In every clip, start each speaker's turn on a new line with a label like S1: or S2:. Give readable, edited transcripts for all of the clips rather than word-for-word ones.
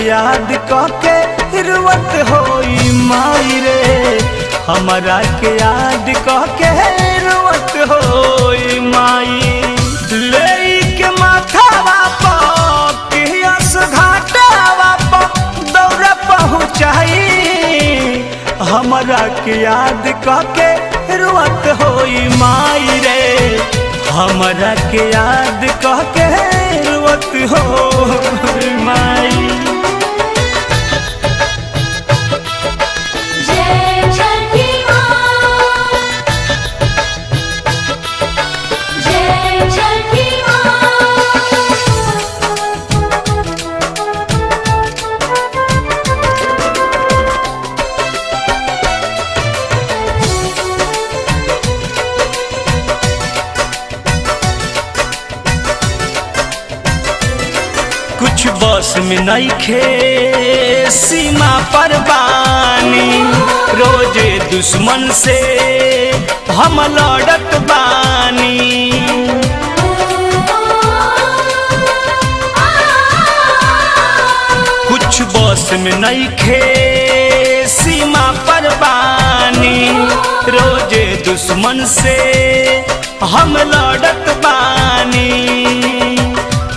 S1: याद कहके रुवत होई माई रे, हमरा के याद कहके रुवत होई माई। ले के माथावा पर कियस घाटावा पर दौड़ पहुँचाई, हमरा के याद कहके रुवत होई माई रे, हमरा के याद कहके रुवत होई माई।
S2: जय छठी माँ, जय छठी
S1: कुछ बस में नइखे सीमा पर बानी, रोजे दुश्मन से हम लड़त बानी। कुछ बस में नइखे सीमा पर बानी, रोजे दुश्मन से हम लड़त बानी।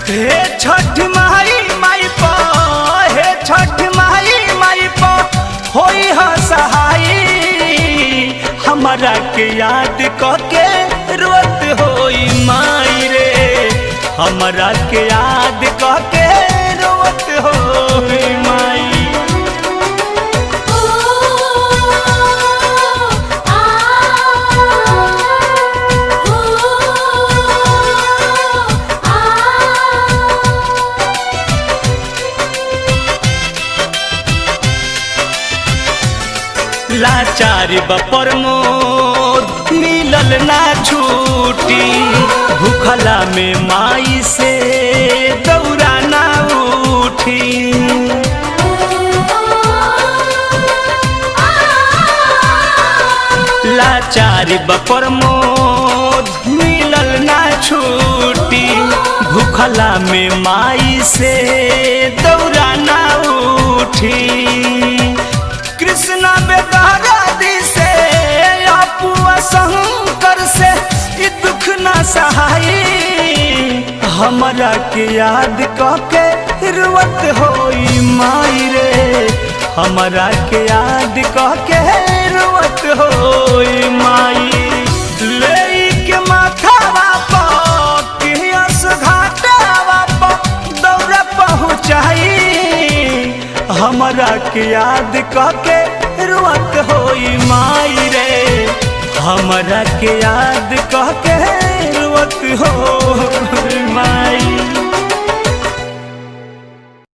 S1: हे छठ माई माई पा, हे छठ माई माई पा होई सहाई, हमरा के याद कहके रुवत होई माई रे, हमरा के याद कहके रुवत होई माई। लाचारी बपर मोद मिलल ना छूटी, भूखला में माई से दौरा ना उठी। लाचारी बपर मोद मिलल ना छूटी, भूखला में माई से दौरा ना उठी। कृष्णा बेदरादी से अपुआ शंकर से ई दुख ना सहाई, हमरा के याद कहके रुवत होई माई रे, हमरा के याद कहके रुवत होई माई। ले के माथावा पर कियस घाटावा पर दौड़ पहुँचाई, हमरा के याद कहके रुवत होई माई रे, हमरा के याद कहके रुवत होई माई।